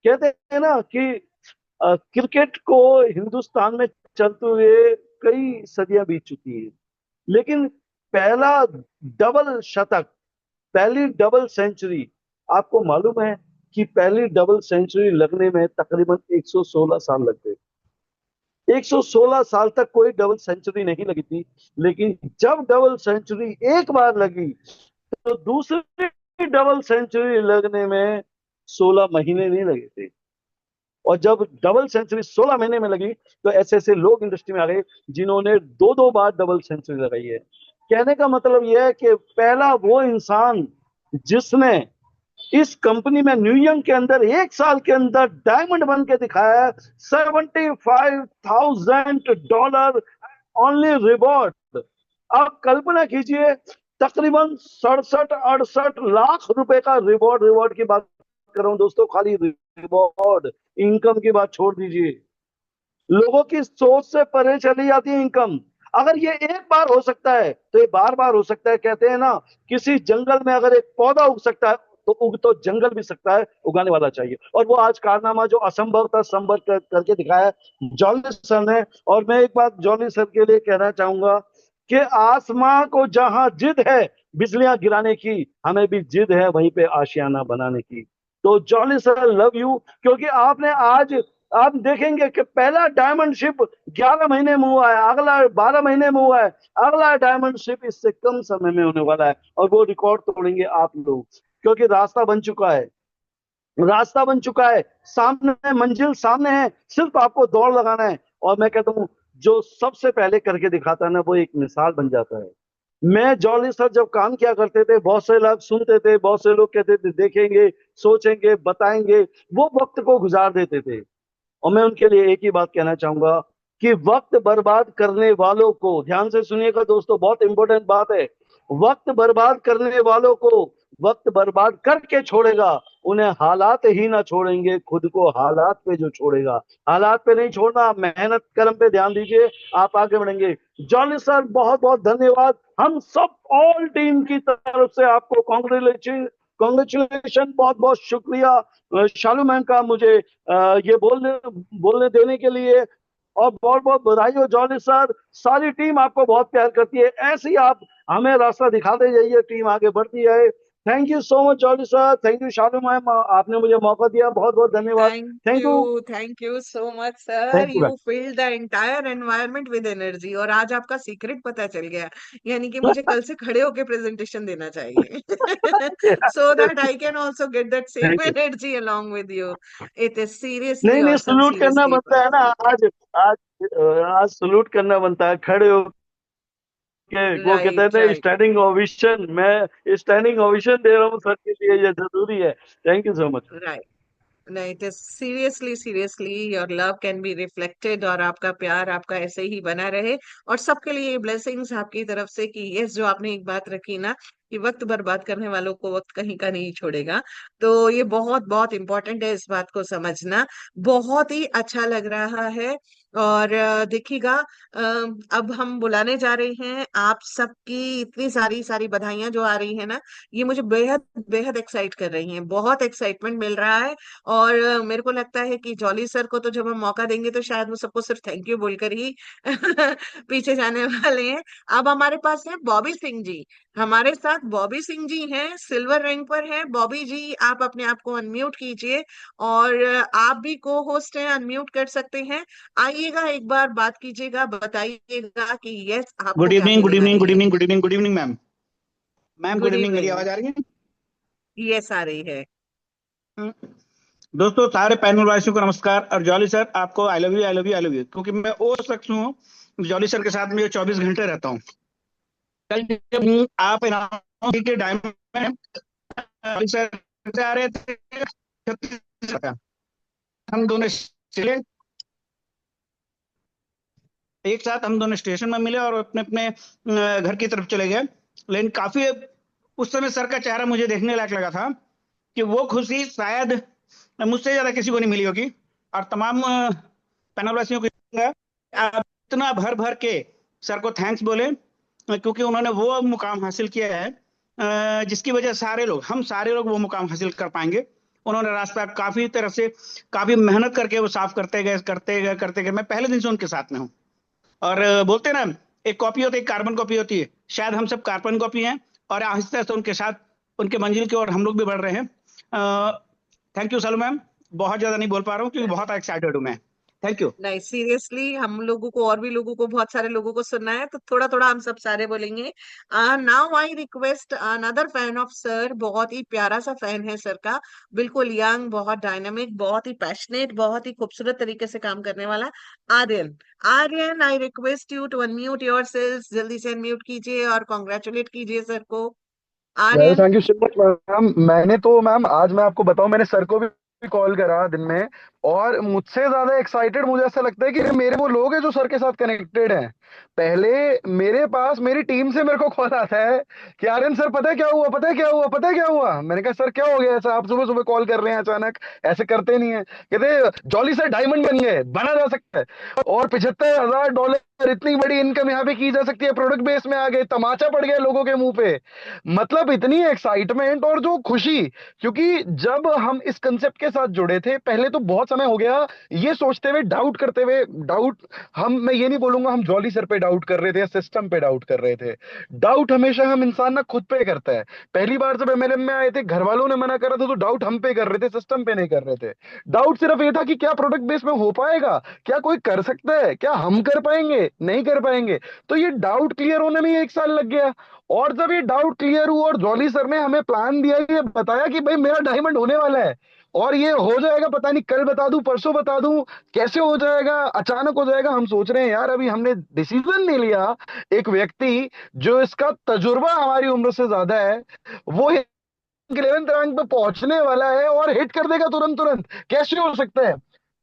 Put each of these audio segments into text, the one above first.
कहते हैं ना कि क्रिकेट को हिंदुस्तान में चलते हुए कई सदियां बीत चुकी हैं, लेकिन पहला डबल शतक, पहली डबल सेंचुरी, आपको मालूम है कि पहली डबल सेंचुरी लगने में तकरीबन 116 साल लग गए। 116 साल तक कोई डबल सेंचुरी नहीं लगी थी, लेकिन जब डबल सेंचुरी एक बार लगी तो दूसरी डबल सेंचुरी लगने में 16 महीने नहीं लगे थे। और जब डबल सेंचुरी 16 महीने में लगी तो ऐसे ऐसे लोग इंडस्ट्री में आ गए जिन्होंने दो दो बार डबल सेंचुरी लगाई है। कहने का मतलब यह है कि पहला वो इंसान जिसने इस कंपनी में न्यूयॉर्क के अंदर एक साल के अंदर डायमंड बन के दिखाया है, $75,000 ओनली रिवॉर्ड। आप कल्पना कीजिए, तकरीबन 67-68 लाख रुपए का रिवॉर्ड, रिवॉर्ड की बात कर रहा हूं दोस्तों, खाली रिवॉर्ड, इनकम की बात छोड़ दीजिए। लोगों की सोच से परे चली जाती है इनकम। अगर ये एक बार हो सकता है तो ये बार बार हो सकता है। कहते हैं ना, किसी जंगल में अगर एक पौधा उग सकता है तो उग तो जंगल भी सकता है, उगाने वाला चाहिए। और वो आज कारनामा जो असंभव था संभव करके दिखाया जॉली सर ने। और मैं एक बात जॉली सर के लिए कहना चाहूंगा कि आसमां को जहां जिद है बिजलियां गिराने की, हमें भी जिद है वहीं पे आशियाना बनाने की। तो जॉली सर, लव यू, क्योंकि आपने आज, आप देखेंगे कि पहला डायमंड शिप 11 महीने में हुआ है, अगला 12 महीने में हुआ है, अगला डायमंड शिप इससे कम समय में होने वाला है। और वो रिकॉर्ड तोड़ेंगे आप लोग, क्योंकि रास्ता बन चुका है, रास्ता बन चुका है, सामने मंजिल सामने है, सिर्फ आपको दौड़ लगाना है। और मैं कहता हूँ, जो सबसे पहले करके दिखाता है ना, वो एक मिसाल बन जाता है। मैं जॉली सर जब काम किया करते थे, बहुत से लोग सुनते थे, बहुत से लोग कहते थे देखेंगे, सोचेंगे, बताएंगे, वो वक्त को गुजार देते थे। और मैं उनके लिए एक ही बात कहना चाहूंगा कि वक्त बर्बाद करने वालों को, ध्यान से सुनिएगा दोस्तों, बहुत इंपॉर्टेंट बात है, वक्त बर्बाद करने वालों को वक्त बर्बाद करके छोड़ेगा, उन्हें हालात ही ना छोड़ेंगे, खुद को हालात पे जो छोड़ेगा। हालात पे नहीं छोड़ना, मेहनत कर्म पे ध्यान दीजिए, आप आगे बढ़ेंगे। जॉली सर, बहुत बहुत धन्यवाद। हम सब ऑल टीम की तरफ से आपको कॉन्ग्रेचुलेशन, कॉन्ग्रेचुलेशन, बहुत बहुत शुक्रिया शालू मैम का, मुझे ये बोलने बोलने देने के लिए। और बहुत बहुत बधाई हो जॉली सर, सारी टीम आपको बहुत प्यार करती है, ऐसे ही आप हमें रास्ता दिखाते जाइए, टीम आगे बढ़ती है। Thank you so much jolly sir, thank you Shalu ma'am, आपने मुझे मौका दिया, बहुत बहुत धन्यवाद। Thank you. Thank you so much sir. Thank you. You filled the entire environment with energy, और आज आपका सीक्रेट पता चल गया, यानी कि मुझे कल से खड़े होके प्रेजेंटेशन देना चाहिए so that I can also get that same thank you. Energy along with you. It is seriously नहीं नहीं, awesome, सलूट करना seriously बनता है ना awesome. आज। आज आज सलूट करना बनता है, खड़े होके। वो कहते हैं Right, ना, right. स्टैंडिंग ओवेशन, मैं स्टैंडिंग ओवेशन दे रहा हूँ सर के लिए, ये जरूरी है। Thank you so much. Right. नहीं, it is seriously seriously your love can be reflected, और आपका प्यार आपका ऐसे ही बना रहे, और सबके लिए ब्लेसिंग्स आपकी तरफ से कि यस, जो आपने एक बात रखी ना कि वक्त बर्बाद करने वालों को वक्त कहीं का नहीं छोड़ेगा, तो ये बहुत बहुत इंपॉर्टेंट है इस बात को समझना। बहुत ही अच्छा लग रहा है। और देखिएगा, अब हम बुलाने जा रहे हैं आप सबकी इतनी सारी सारी बधाइयां जो आ रही है ना, ये मुझे बेहद बेहद एक्साइट कर रही हैं, बहुत एक्साइटमेंट मिल रहा है। और मेरे को लगता है कि जॉली सर को तो जब हम मौका देंगे तो शायद वो सबको सिर्फ थैंक यू बोलकर ही पीछे जाने वाले हैं। अब हमारे पास है बॉबी सिंह जी, हमारे साथ बॉबी सिंह जी हैं, सिल्वर रैंक पर है। बॉबी जी, आप अपने आप को अनम्यूट कीजिए, और आप भी को होस्ट हैं, अनम्यूट कर सकते हैं। आइएगा, एक बार बात कीजिएगा, बताइएगा कि यस, आपको गुड क्या इवनिंग, गुड फीलिंग आ इवनिंग, रही गुड है। Evening, good evening, good evening ma'am. Ma'am good good evening, मेरी इवनिंग। आवाज आ रही है? यस, आ रही है। हम्म। दोस्तों, सारे पैनल वासियों को नमस्कार। और जॉली सर, आपको आई love you, I love you, I love you, क्योंकि मैं वो शख्स हूँ जॉली सर के साथ में 24 घंटे रहता हूँ। कल जब आप के डायमंड जॉली सर से आ रहे थे, 36 का। हम दोनों चले, एक साथ हम दोनों स्टेशन में मिले और अपने अपने घर की तरफ चले गए। लेकिन काफी उस समय सर का चेहरा मुझे देखने लायक लगा था कि वो खुशी शायद मुझसे ज्यादा किसी को नहीं मिली होगी। और तमाम पैनल वासियों को आप इतना भर भर के सर को थैंक्स बोले, क्योंकि उन्होंने वो मुकाम हासिल किया है जिसकी वजह सारे लोग, हम सारे लोग वो मुकाम हासिल कर पाएंगे। उन्होंने रास्ता काफी तरह से, काफी मेहनत करके वो साफ करते गए। मैं पहले दिन से उनके साथ में हूँ। और बोलते हैं ना, एक कॉपी होती है, एक कार्बन कॉपी होती है, शायद हम सब कार्बन कॉपी हैं, और आहिस्ता आहिस्ता उनके साथ उनके मंजिल की ओर हम लोग भी बढ़ रहे हैं। थैंक यू सलू मैम, बहुत ज्यादा नहीं बोल पा रहा हूँ क्योंकि बहुत एक्साइटेड हूँ मैं। Thank you. नहीं, सीरियसली हम लोगों को और भी लोगों को, बहुत सारे लोगों को सुनना है, तो थोड़ा थोड़ा हम सब सारे बोलेंगे। Now I request another fan of sir, बहुत ही प्यारा सा फैन है सर का, बिल्कुल यंग, बहुत डायनामिक, बहुत ही पैशनेट, बहुत ही खूबसूरत तरीके से काम करने वाला, Aryan. Aryan, I request you to unmute yourself, जल्दी से अनम्यूट कीजिए और कॉन्ग्रेचुलेट कीजिए सर को। Well, Aryan. Thank you so much ma'am. मैंने तो मैम आज मैं आपको बताऊं, मैंने सर को भी कॉल करा दिन में, और मुझसे ज्यादा एक्साइटेड मुझे ऐसा लगता है कि मेरे वो लोग हैं जो सर के साथ कनेक्टेड हैं। पहले मेरे पास मेरी टीम से मेरे को कॉल आता है कि आर्यन सर, पता है क्या हुआ, पता है क्या हुआ, पता है क्या हुआ। मैंने कहा सर क्या हो गया ऐसा, आप सुबह सुबह कॉल कर रहे हैं अचानक, ऐसे करते नहीं है। कहते जॉली सर डायमंड बन गए, बना जा सकता है, और $75,000 इतनी बड़ी इनकम यहाँ पे की जा सकती है, प्रोडक्ट बेस में आ गए, तमाचा पड़ गया लोगों के मुंह पे। मतलब इतनी एक्साइटमेंट और जो खुशी, क्योंकि जब हम इस कंसेप्ट के साथ जुड़े थे, पहले तो बहुत समय हो गया ये सोचते हुए, डाउट करते हुए, डाउट, मैं ये नहीं बोलूंगा हम जॉली सर पे डाउट कर रहे थे या सिस्टम पे डाउट कर रहे थे। डाउट हमेशा हम इंसान ना खुद पे करता है। पहली बार जब एमएलएम में आए थे, घर वालों ने मना करा था, तो डाउट हम पे कर रहे थे, सिस्टम पे नहीं कर रहे थे। डाउट सिर्फ ये था कि क्या प्रोडक्ट बेस में हो पाएगा, क्या कोई कर सकता है, क्या हम कर पाएंगे, नहीं कर पाएंगे। तो ये डाउट क्लियर होने में 1 साल लग गया। और जब ये डाउट क्लियर हुआ और जॉली सर ने हमें प्लान दिया, ये बताया कि भाई मेरा डायमंड होने वाला है, और ये हो जाएगा, पता नहीं कल बता दूं, परसों बता दूं, कैसे हो जाएगा, अचानक हो जाएगा। हम सोच रहे हैं यार, अभी हमने डिसीजन नहीं लिया, एक व्यक्ति जो इसका तजुर्बा हमारी उम्र से ज्यादा है, वो 11th रैंक पे पहुंचने वाला है और हिट कर देगा तुरंत तुरंत, कैसे हो सकता है।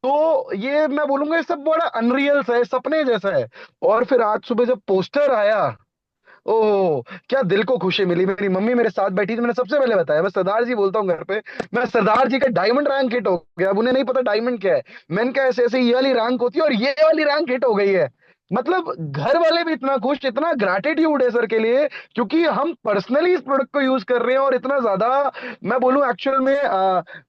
तो ये मैं बोलूंगा, ये सब बड़ा अनरियल सा है, सपने जैसा है। और फिर आज सुबह जब पोस्टर आया, ओह क्या दिल को खुशी मिली। मेरी मम्मी मेरे साथ बैठी थी, मैंने सबसे पहले बताया, मैं सरदार जी बोलता हूँ घर पे, मैं सरदार जी का डायमंड रैंक हिट हो गया। अब उन्हें नहीं पता डायमंड क्या है। मैंने कहा ऐसे ऐसे ये वाली रैंक होती है और ये वाली रैंक हिट हो गई है। मतलब घर वाले भी इतना खुश, इतना ग्रैटिट्यूड है सर के लिए, क्योंकि हम पर्सनली इस प्रोडक्ट को यूज कर रहे हैं, और इतना ज्यादा मैं बोलूं एक्चुअल में,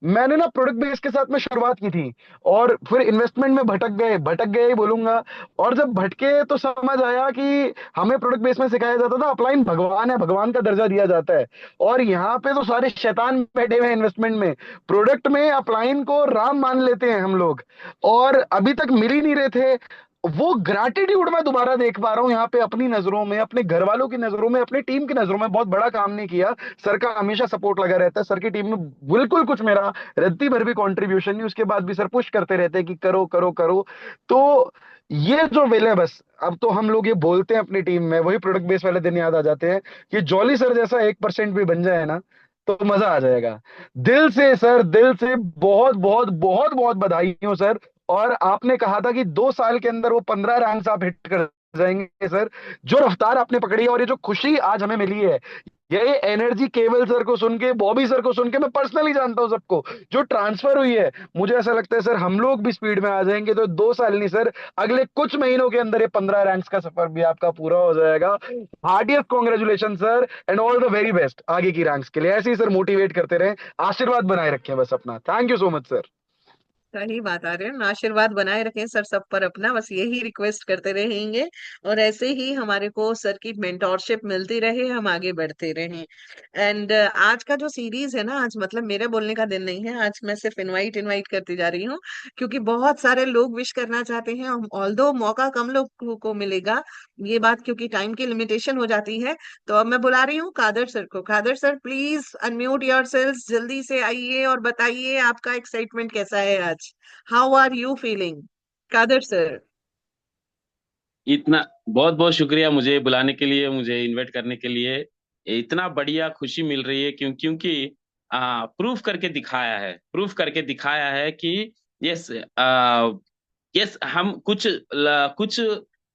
मैंने ना प्रोडक्ट बेस के साथ में शुरुआत की थी, और फिर इन्वेस्टमेंट में भटक गए ही बोलूंगा। और जब भटके तो समझ आया कि हमें प्रोडक्ट बेस में सिखाया जाता था अपलाइन भगवान है, भगवान का दर्जा दिया जाता है, और यहाँ पे तो सारे शैतान बैठे हुए हैं इन्वेस्टमेंट में। प्रोडक्ट में अपलाइन को राम मान लेते हैं हम लोग, और अभी तक मिल ही नहीं रहे थे। वो ग्रैटिट्यूड मैं दोबारा देख पा रहा हूं यहाँ पे, अपनी नजरों में, अपने घर वालों की नजरों में, अपनी टीम की नजरों में। बहुत बड़ा काम नहीं किया, सर का हमेशा सपोर्ट लगा रहता है, सर की टीम में बिल्कुल कुछ मेरा रत्ती भर भी कंट्रीब्यूशन नहीं, उसके बाद भी सर पुश करते रहते हैं कि करो करो करो। तो ये जो विल है, बस अब तो हम लोग ये बोलते हैं अपनी टीम में, वही प्रोडक्ट बेस वाले दिन याद आ जाते हैं कि जॉली सर जैसा 1% भी बन जाए ना, तो मजा आ जाएगा। दिल से सर, दिल से बहुत बहुत बहुत बहुत बधाई हो सर। और आपने कहा था कि 2 साल के अंदर वो 15 रैंक्स आप हिट कर जाएंगे सर। जो रफ्तार आपने पकड़ी है और ये जो खुशी आज हमें मिली है, ये एनर्जी केवल सर को सुन के, बॉबी सर को सुन के, मैं पर्सनली जानता हूं सबको जो ट्रांसफर हुई है, मुझे ऐसा लगता है सर हम लोग भी स्पीड में आ जाएंगे। तो 2 साल नहीं सर, अगले कुछ महीनों के अंदर ये 15 रैंक्स का सफर भी आपका पूरा हो जाएगा। Heartiest congratulation sir, and all the very best आगे की रैंक्स के लिए। ऐसे ही सर मोटिवेट करते रहें, आशीर्वाद बनाए रखें बस अपना। Thank you so much sir. सही बात आ रही है, आशीर्वाद बनाए रखें सर सब पर अपना, बस यही रिक्वेस्ट करते रहेंगे। और ऐसे ही हमारे को सर की मेंटोरशिप मिलती रहे, हम आगे बढ़ते रहें। एंड आज का जो सीरीज है ना, आज मतलब मेरे बोलने का दिन नहीं है, आज मैं सिर्फ इनवाइट इनवाइट करती जा रही हूँ, क्योंकि बहुत सारे लोग विश करना चाहते हैं, ऑल्दो मौका कम लोग को मिलेगा, ये बात क्योंकि टाइम की लिमिटेशन हो जाती है। तो अब मैं बुला रही हूँ कादर सर को। Kadar sir, please unmute yourself, जल्दी से आइए और बताइए आपका एक्साइटमेंट कैसा है आज। How are you feeling, Kadar sir? इतना बहुत बहुत शुक्रिया मुझे बुलाने के लिए, मुझे इनवाइट करने के लिए। इतना बढ़िया खुशी मिल रही है क्योंकि प्रूफ करके दिखाया है, प्रूफ करके दिखाया है कि यस, यस हम कुछ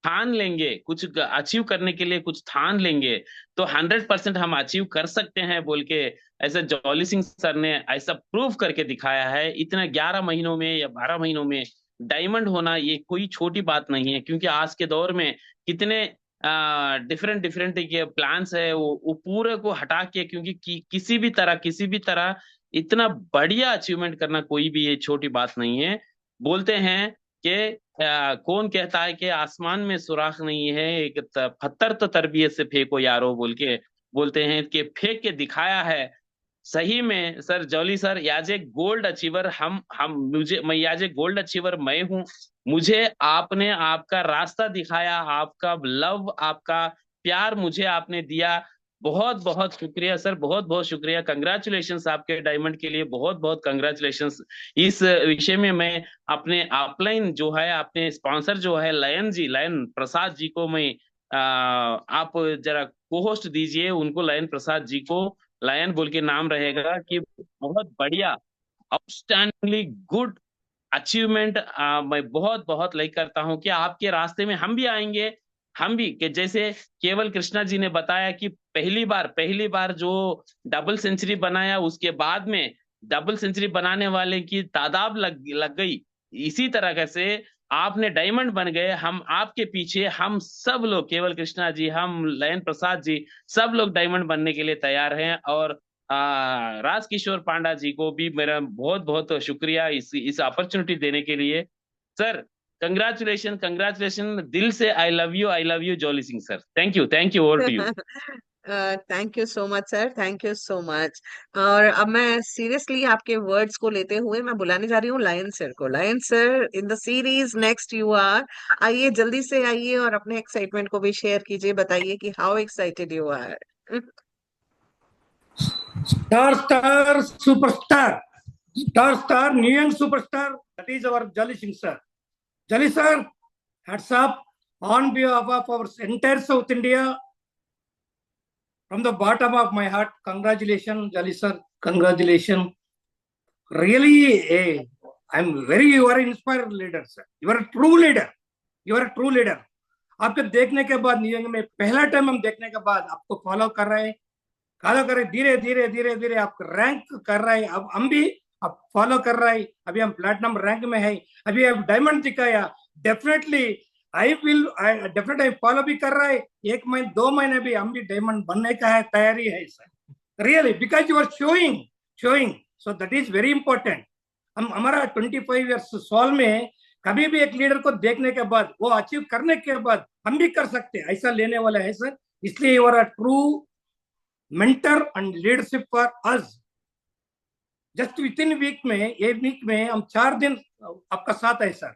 ठान लेंगे, कुछ अचीव करने के लिए कुछ ठान लेंगे तो 100% हम अचीव कर सकते हैं बोल के, ऐसा जॉली सिंह सर ने ऐसा प्रूफ करके दिखाया है। इतना 11 महीनों में या 12 महीनों में डायमंड होना ये कोई छोटी बात नहीं है, क्योंकि आज के दौर में कितने डिफरेंट डिफरेंट के प्लान्स है, वो पूरे को हटा के, क्योंकि किसी भी तरह इतना बढ़िया अचीवमेंट करना कोई भी ये छोटी बात नहीं है। बोलते हैं कि कौन कहता है कि आसमान में सुराख नहीं है, एक पत्थर तो तरबियत से फेंको यारो बोल के बोलते हैं कि फेंक के दिखाया है। सही में सर, जॉली सर, याज ए गोल्ड अचीवर हम मुझे मैं याज ए गोल्ड अचीवर मैं हूँ। मुझे आपने आपका रास्ता दिखाया, आपका लव, आपका प्यार मुझे आपने दिया। बहुत बहुत शुक्रिया सर, बहुत बहुत शुक्रिया। कंग्रेचुलेशंस आपके डायमंड के लिए, बहुत बहुत कंग्रेचुलेशंस। इस विषय में मैं अपने अपलाइन जो है, अपने स्पॉन्सर जो है लयन प्रसाद जी को मैं आप जरा को होस्ट दीजिए उनको, लयन प्रसाद जी को। लयन बोल के नाम रहेगा कि बहुत बढ़िया, आउटस्टैंडिंगली गुड अचीवमेंट। मैं बहुत बहुत लाइक करता हूं कि आपके रास्ते में हम भी आएंगे। हम भी कि जैसे केवल कृष्णा जी ने बताया कि पहली बार जो डबल सेंचुरी बनाया, उसके बाद में डबल सेंचुरी बनाने वाले की तादाद लग गई। इसी तरह से आपने डायमंड बन गए। हम आपके पीछे, हम सब लोग, केवल कृष्णा जी, हम लयन प्रसाद जी, सब लोग डायमंड बनने के लिए तैयार हैं। और राजकिशोर पांडा जी को भी मेरा बहुत बहुत शुक्रिया इस अपॉर्चुनिटी देने के लिए। सर कंग्रेचुलेशन, कंग्रेचुलेशन दिल से। I love you Jolly Singh sir. Thank you, over to you. Thank you so much sir, thank you so much. और अब मैं सीरियसली आपके वर्ड्स को लेते हुए मैं बुलाने जा रही हूँ लायन सर को। Lion sir, in the series next you are, आइए जल्दी से आइए और अपने एक्साइटमेंट को भी शेयर कीजिए। बताइए कि how excited you are. Star superstar, star new young superstar. That is our Jolly Singh sir. Jolly sir, hats up on behalf of our entire South India. From the bottom of my heart, congratulations, Jolly sir. Congratulations. Really, you are inspired leader, sir. You are a true leader. You are a true leader. आपके देखने के बाद New York में पहला time हम देखने के बाद आपको फॉलो कर रहे हैं, धीरे धीरे धीरे धीरे आप रैंक कर रहे हैं। अब हम भी अब फॉलो कर रहे हैं। अभी हम प्लैटिनम रैंक में है, अभी अब डायमंड दिखाया। डेफिनेटली आई फॉलो भी कर रहा है। 1 महीने 2 महीने भी हम भी डायमंड बनने का है, तैयारी है sir. Really because you are showing so that is very important. हम हमारा 25 ईयर्स सॉल में कभी भी एक लीडर को देखने के बाद, वो अचीव करने के बाद हम भी कर सकते हैं, ऐसा लेने वाला है सर। इसलिए you are a true mentor and leadership for us. Just within week में हम 4 दिन आपका साथ है सर।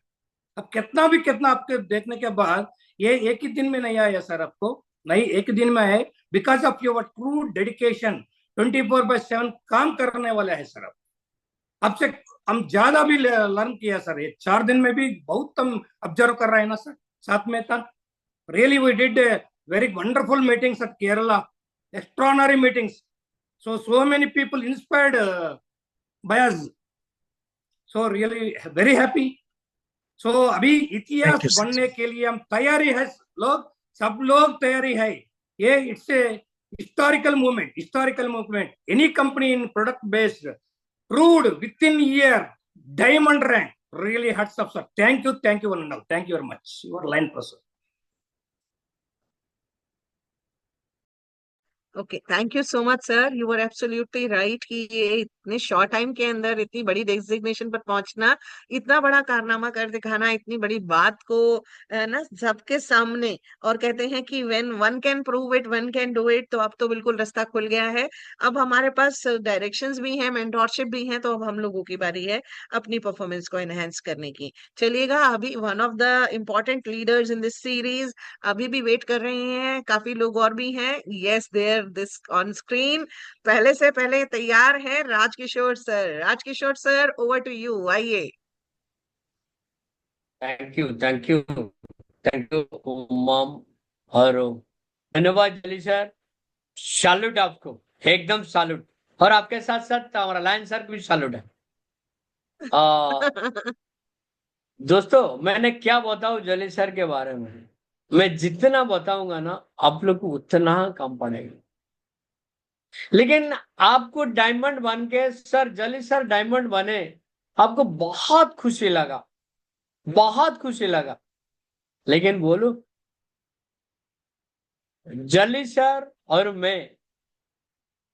अब कितना आपके देखने के बाद ये एक ही दिन में नहीं आया सर, आपको नहीं एक दिन में है, because of your true dedication. 24/7 काम करने वाला है सर। आपसे हम ज्यादा भी लर्न किया सर। ये 4 दिन में भी बहुत हम ऑब्जर्व कर रहे हैं ना सर साथ में था। Really we did very wonderful meetings at Kerala, extraordinary meetings, so many people inspired by us, so really very happy. so अभी इतिहास बनने के लिए हम तैयारी है, सब लोग तैयारी है। ये it's a historical movement. Any company in product based proved within year diamond rank. Really hats off sir. Thank you one and all. Thank you very much. Your line person. Okay, thank you so much sir. You are absolutely right कि ये इतने short time के अंदर इतनी बड़ी designation पर पहुंचना, इतना बड़ा कारनामा कर दिखाना, इतनी बड़ी बात को ना सबके सामने, और कहते हैं कि when one can prove it one can do it. तो अब तो बिल्कुल रास्ता खुल गया है। अब हमारे पास डायरेक्शंस भी हैं, मेंटोरशिप भी है, तो अब हम लोगों की बारी है अपनी परफॉर्मेंस को एनहेंस करने की। चलिएगा, अभी one of the important leaders in this series अभी भी वेट कर रहे हैं, काफी लोग और भी हैं। Yes, there this on screen. पहले से पहले तैयार है Rajkishore sir. Rajkishore sir, over to you, आइए। थैंक यू मॉम, और धन्यवाद जली सर। सैल्यूट आपको, एकदम सैल्यूट। और आपके साथ साथ हमारा लायन सर को भी सैल्यूट है। दोस्तों, मैंने क्या बताऊं जली सर के बारे में, मैं जितना बताऊंगा ना आप लोग को उतना कम पड़ेगा। लेकिन आपको डायमंड बन के, सर जली सर डायमंड बने, आपको बहुत खुशी लगा, बहुत खुशी लगा। लेकिन बोलो, जली सर और मैं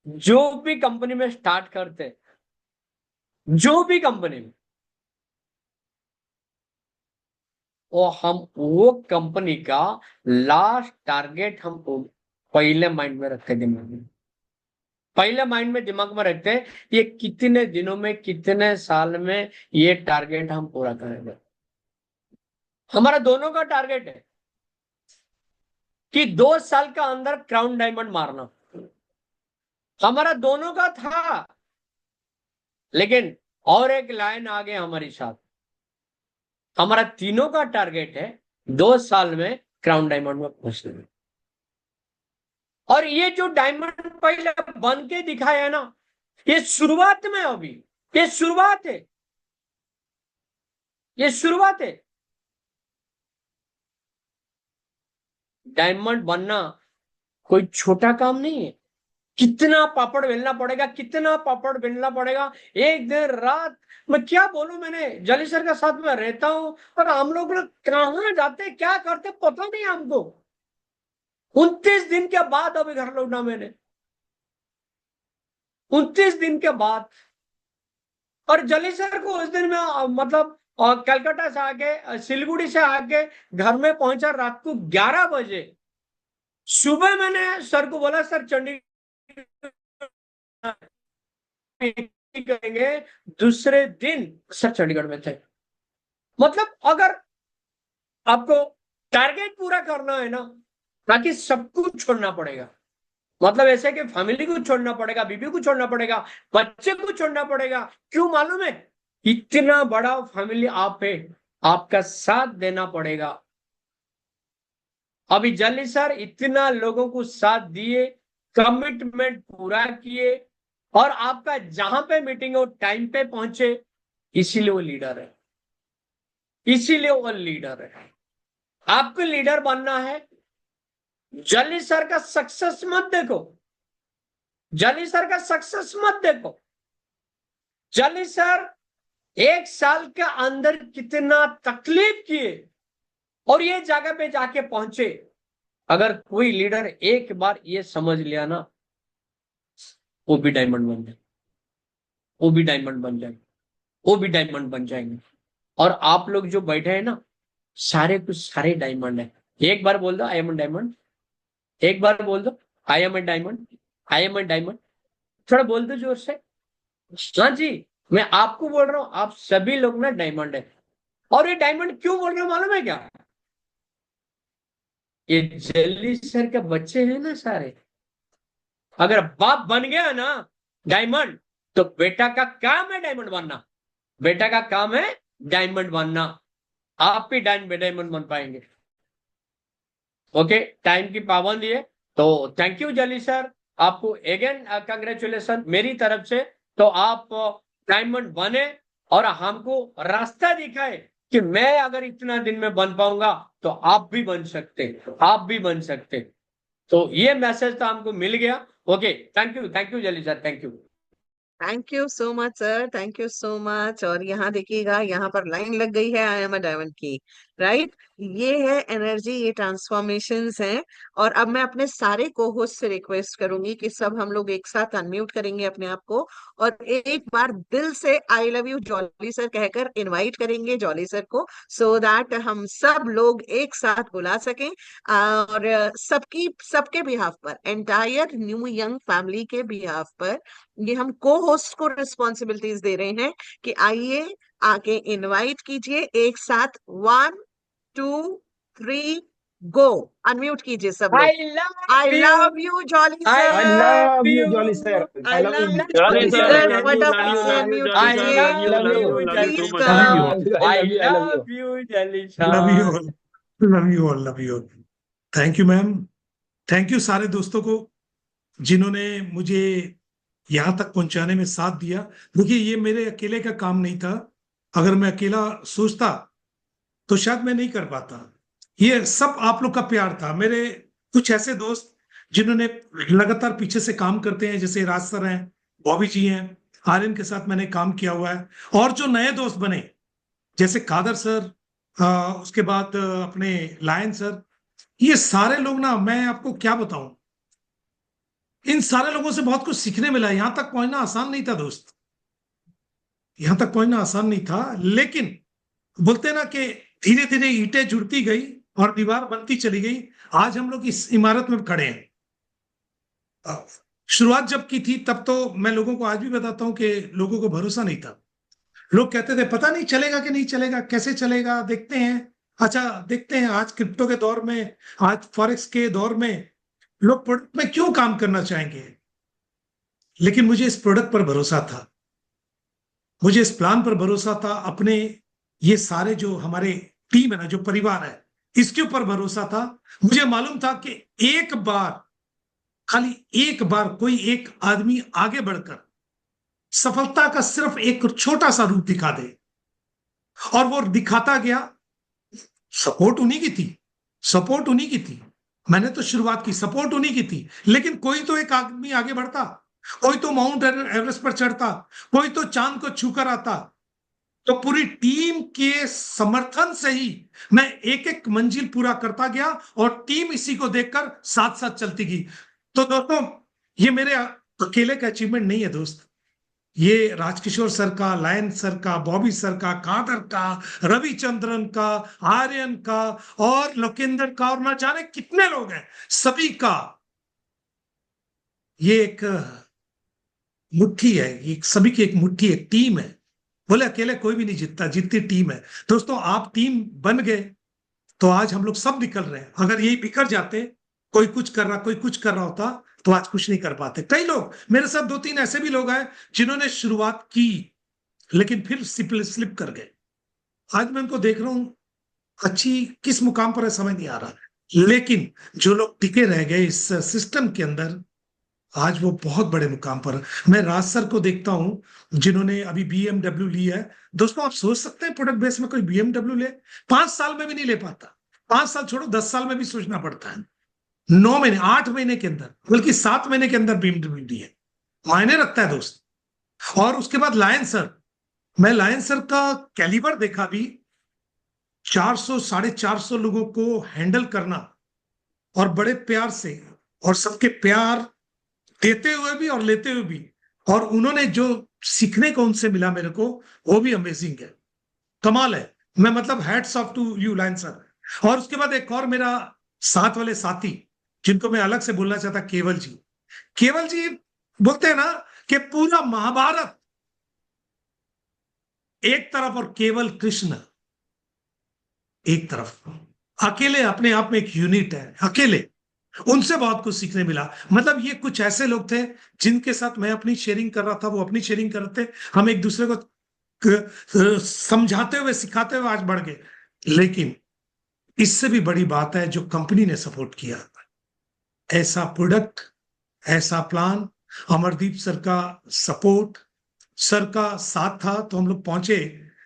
जो भी कंपनी में स्टार्ट करते, जो भी कंपनी में, वो कंपनी का लास्ट टारगेट हम पहले माइंड में रखते, दिमाग में पहले माइंड में दिमाग में रखते हैं, ये कितने दिनों में, कितने साल में ये टारगेट हम पूरा करेंगे। हमारा दोनों का टारगेट है कि 2 साल का अंदर क्राउन डायमंड मारना, हमारा दोनों का था। लेकिन और एक लाइन आगे हमारी साथ, हमारा तीनों का टारगेट है 2 साल में क्राउन डायमंड में पहुंचना। और ये जो डायमंड पहले बन के दिखाया है ना, ये शुरुआत में, अभी ये शुरुआत है, ये शुरुआत है। डायमंड बनना कोई छोटा काम नहीं है। कितना पापड़ बेलना पड़ेगा, कितना पापड़ बेलना पड़ेगा, एक दिन रात। मैं क्या बोलूं, मैंने जली सर के साथ में रहता हूं और हम लोग कहाँ जाते क्या करते पता नहीं हमको। 29 दिन के बाद अभी घर लौटा मैंने, 29 दिन के बाद। और जली सर को उस दिन में मतलब कलकत्ता से आके, सिलीगुड़ी से आके घर में पहुंचा रात को 11 बजे। सुबह मैंने सर को बोला, सर चंडीगढ़ करेंगे, दूसरे दिन सर चंडीगढ़ में थे। मतलब अगर आपको टारगेट पूरा करना है ना, बाकी सब कुछ छोड़ना पड़ेगा। मतलब ऐसे कि फैमिली को छोड़ना पड़ेगा, बीबी को छोड़ना पड़ेगा, बच्चे को छोड़ना पड़ेगा। क्यों मालूम है? इतना बड़ा फैमिली आप है, आपका साथ देना पड़ेगा। अभी जल्दी सर इतना लोगों को साथ दिए, कमिटमेंट पूरा किए, और आपका जहां पे मीटिंग हो टाइम पे पहुंचे, इसीलिए वो लीडर है, इसीलिए वो लीडर है। आपको लीडर बनना है। जली सर का सक्सेस मत देखो, जली सर का सक्सेस मत देखो। जली सर 1 साल के अंदर कितना तकलीफ किए और ये जगह पे जाके पहुंचे। अगर कोई लीडर एक बार ये समझ लिया ना, वो भी डायमंड बन जाए, वो भी डायमंड बन जाएंगे, वो भी डायमंड बन जाएंगे। और आप लोग जो बैठे हैं ना, सारे कुछ सारे डायमंड है। एक बार बोल दो आई एम ए डायमंड, एक बार बोल दो I am a diamond, I am a diamond. थोड़ा बोल दो जोर से। हाँ जी, मैं आपको बोल रहा हूं, आप सभी लोग ना डायमंड है। और ये डायमंड क्यों बोल रहे हो मालूम है क्या? ये जल्दी सर के बच्चे हैं ना सारे। अगर बाप बन गया ना डायमंड, तो बेटा का काम है डायमंड बनना, बेटा का काम है डायमंड बनना। आप भी डायमंड बन पाएंगे। ओके, टाइम की पाबंदी है, तो थैंक यू जली सर, आपको अगेन कंग्रेचुलेशन मेरी तरफ से। तो आप डायमंड बने और हमको रास्ता दिखाए कि मैं अगर इतना दिन में बन पाऊंगा तो आप भी बन सकते, आप भी बन सकते। तो ये मैसेज तो हमको मिल गया। ओके, थैंक यू जली sir, thank you. Thank you so much sir, thank you so much. और यहाँ देखिएगा, यहाँ पर लाइन लग गई है आई एम अ डायमंड की, राइट। ये है एनर्जी, ये ट्रांसफॉर्मेशंस हैं। और अब मैं अपने सारे को होस्ट से रिक्वेस्ट करूंगी कि सब हम लोग एक साथ अनम्यूट करेंगे अपने आप को, और एक बार दिल से I love you jolly sir कहकर इनवाइट करेंगे जॉली सर को, सो दैट हम सब लोग एक साथ बुला सकें। और सबकी, सबके बिहाफ पर, एंटायर न्यू यंग फैमिली के बिहाफ पर, ये हम को होस्ट को रिस्पॉन्सिबिलिटीज दे रहे हैं कि आइए आके इनवाइट कीजिए एक साथ। 1 2 3 गो, अनम्यूट कीजिए सब लोग। आई love you jolly sir, I love you, Jolly sir. I love you jolly jolly sir, sir. love you, फटाफट love you, से love you, unmute jolly sir, कीजिए, love you, love you, love you so please much, come. I love you, जली sir. Love you all, love you all, love you all. Thank you ma'am, thank you सारे दोस्तों को जिन्होंने मुझे यहाँ तक पहुंचाने में साथ दिया। देखिए, ये मेरे अकेले का काम नहीं था। अगर मैं अकेला सोचता तो शायद मैं नहीं कर पाता। ये सब आप लोग का प्यार था। मेरे कुछ ऐसे दोस्त जिन्होंने लगातार पीछे से काम करते हैं, जैसे राज सर हैं, बॉबी जी हैं, आर्यन के साथ मैंने काम किया हुआ है। और जो नए दोस्त बने जैसे कादर सर, उसके बाद अपने लायन सर, ये सारे लोग ना, मैं आपको क्या बताऊं, इन सारे लोगों से बहुत कुछ सीखने मिला। यहां तक पहुंचना आसान नहीं था दोस्त, यहां तक पहुंचना आसान नहीं था, लेकिन बोलते ना कि धीरे धीरे ईंटें जुड़ती गई और दीवार बनती चली गई। आज हम लोग इस इमारत में खड़े हैं। शुरुआत जब की थी तब तो मैं लोगों को आज भी बताता हूं कि लोगों को भरोसा नहीं था। लोग कहते थे पता नहीं चलेगा कि नहीं चलेगा, कैसे चलेगा, देखते हैं। अच्छा देखते हैं, आज क्रिप्टो के दौर में, आज फॉरेक्स के दौर में लोग प्रोडक्ट में क्यों काम करना चाहेंगे। लेकिन मुझे इस प्रोडक्ट पर भरोसा था, मुझे इस प्लान पर भरोसा था, अपने ये सारे जो हमारे टीम है ना, जो परिवार है, इसके ऊपर भरोसा था। मुझे मालूम था कि एक बार, खाली एक बार कोई एक आदमी आगे बढ़कर सफलता का सिर्फ एक छोटा सा रूप दिखा दे, और वो दिखाता गया। सपोर्ट उन्हीं की थी, सपोर्ट उन्हीं की थी। मैंने तो शुरुआत की, सपोर्ट उन्हीं की थी, लेकिन कोई तो एक आदमी आगे बढ़ता, कोई तो माउंट एवरेस्ट पर चढ़ता, कोई तो चांद को छूकर आता। तो पूरी टीम के समर्थन से ही मैं एक एक मंजिल पूरा करता गया, और टीम इसी को देखकर साथ साथ चलती गई। तो दोस्तों, ये मेरे अकेले का अचीवमेंट नहीं है दोस्त, ये राजकिशोर सर का, लायन सर का, बॉबी सर का, कादर का, रविचंद्रन का, आर्यन का, और लोकेंद्र का, और ना जाने कितने लोग हैं, सभी का ये एक मुट्ठी है, ये सभी की एक मुट्ठी, एक टीम है। बोले अकेले कोई भी नहीं जीतता, जीतती टीम है। दोस्तों, आप टीम बन गए तो आज हम लोग सब निकल रहे हैं। अगर यही बिखर जाते, कोई कुछ कर रहा, कोई कुछ कर रहा होता, तो आज कुछ नहीं कर पाते। कई लोग मेरे साथ, 2-3 ऐसे भी लोग हैं जिन्होंने शुरुआत की लेकिन फिर स्लिप कर गए। आज मैं उनको देख रहा हूं, अच्छी किस मुकाम पर है समझ नहीं आ रहा, लेकिन जो लोग टिके रह गए इस सिस्टम के अंदर, आज वो बहुत बड़े मुकाम पर। मैं राज सर को देखता हूं जिन्होंने अभी बीएमडब्ल्यू ली है। दोस्तों, आप सोच सकते हैं प्रोडक्ट बेस में कोई बीएमडब्ल्यू ले, 5 साल में भी नहीं ले पाता। 5 साल छोड़ो, 10 साल में भी सोचना पड़ता है। 9 महीने, 8 महीने के अंदर, बल्कि 7 महीने के अंदर बीएमडब्ल्यू ली है, मायने रखता है दोस्त। और उसके बाद लायन सर, मैं लायन सर का कैलिबर देखा भी, 400 450 लोगों को हैंडल करना, और बड़े प्यार से, और सबके प्यार देते हुए भी और लेते हुए भी, और उन्होंने जो सीखने को उनसे मिला मेरे को, वो भी अमेजिंग है, कमाल है। मैं मतलब hats off to you lion sir. और उसके बाद एक और मेरा साथ वाले साथी, जिनको मैं अलग से बोलना चाहता, केवल जी। केवल जी बोलते हैं ना कि पूरा महाभारत एक तरफ और केवल कृष्ण एक तरफ, अकेले अपने आप में एक यूनिट है, अकेले। उनसे बहुत कुछ सीखने मिला। मतलब ये कुछ ऐसे लोग थे जिनके साथ मैं अपनी शेयरिंग कर रहा था, वो अपनी शेयरिंग कर रहे थे, हम एक दूसरे को समझाते हुए, सिखाते हुए आज बढ़ गए। लेकिन इससे भी बड़ी बात है जो कंपनी ने सपोर्ट किया, ऐसा प्रोडक्ट, ऐसा प्लान, अमरदीप सर का सपोर्ट, सर का साथ था तो हम लोग पहुंचे।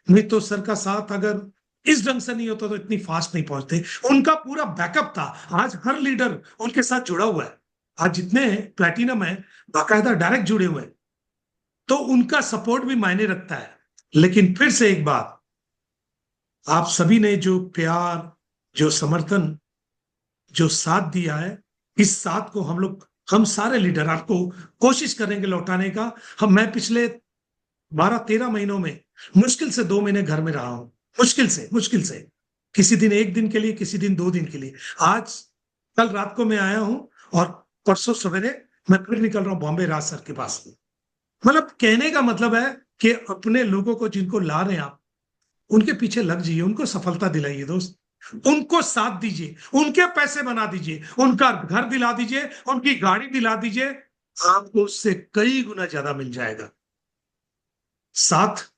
नहीं तो सर का साथ अगर इस ढंग से नहीं होता तो इतनी फास्ट नहीं पहुंचते। उनका पूरा बैकअप था। आज हर लीडर उनके साथ जुड़ा हुआ है। आज जितने प्लैटिनम है बाकायदा डायरेक्ट जुड़े हुए हैं, तो उनका सपोर्ट भी मायने रखता है। लेकिन फिर से एक बात, आप सभी ने जो प्यार, जो समर्थन, जो साथ दिया है, इस साथ को हम सारे लीडर आपको कोशिश करेंगे लौटाने का। मैं पिछले 12-13 महीनों में मुश्किल से 2 महीने घर में रहा हूं, मुश्किल से किसी दिन 1 दिन के लिए, किसी दिन 2 दिन के लिए। आज कल रात को मैं आया हूं, और परसों सवेरे मैं फिर निकल रहा हूं बॉम्बे राज सर के पास। मतलब कहने का मतलब है कि अपने लोगों को जिनको ला रहे हैं आप, उनके पीछे लग जाइए, उनको सफलता दिलाइए दोस्त, उनको साथ दीजिए, उनके पैसे बना दीजिए, उनका घर दिला दीजिए, उनकी गाड़ी दिला दीजिए, आपको उससे कई गुना ज्यादा मिल जाएगा। साथ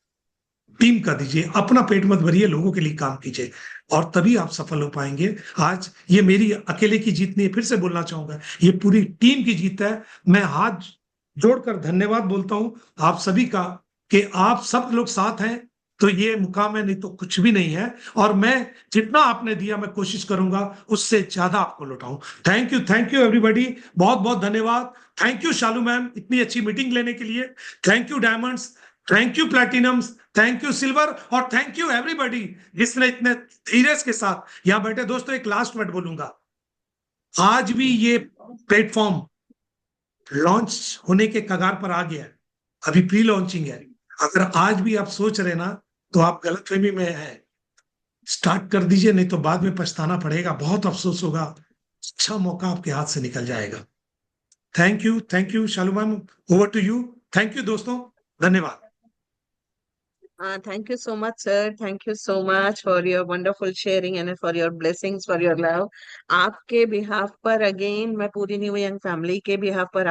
टीम का दीजिए, अपना पेट मत भरिए, लोगों के लिए काम कीजिए, और तभी आप सफल हो पाएंगे। आज ये मेरी अकेले की जीत नहीं है, फिर से बोलना चाहूंगा, ये पूरी टीम की जीत है। मैं हाथ जोड़कर धन्यवाद बोलता हूं आप सभी का, कि आप सब लोग साथ हैं तो ये मुकाम है, नहीं तो कुछ भी नहीं है। और मैं जितना आपने दिया, मैं कोशिश करूंगा उससे ज्यादा आपको लौटाऊं। थैंक यू एवरीबॉडी, बहुत बहुत धन्यवाद। थैंक यू शालू मैम, इतनी अच्छी मीटिंग लेने के लिए। Thank you diamonds, thank you platinums, thank you silver, और थैंक यू एवरीबॉडी जिसने इतने धीरज के साथ यहां बैठे। दोस्तों, एक लास्ट वर्ड बोलूंगा, आज भी ये प्लेटफॉर्म लॉन्च होने के कगार पर आ गया है, अभी प्री लॉन्चिंग है। अगर आज भी आप सोच रहे ना तो आप गलतफहमी में है, स्टार्ट कर दीजिए, नहीं तो बाद में पछताना पड़ेगा, बहुत अफसोस होगा, अच्छा मौका आपके हाथ से निकल जाएगा। Thank you Shalu ma'am, over to you. Thank you दोस्तों, धन्यवाद। Thank you so much, sir. Thank you so much for your wonderful sharing and for your blessings, for your love. आपके बिहाफ पर अगेन मैं पूरी न्यू यंग फैमिली के behalf पर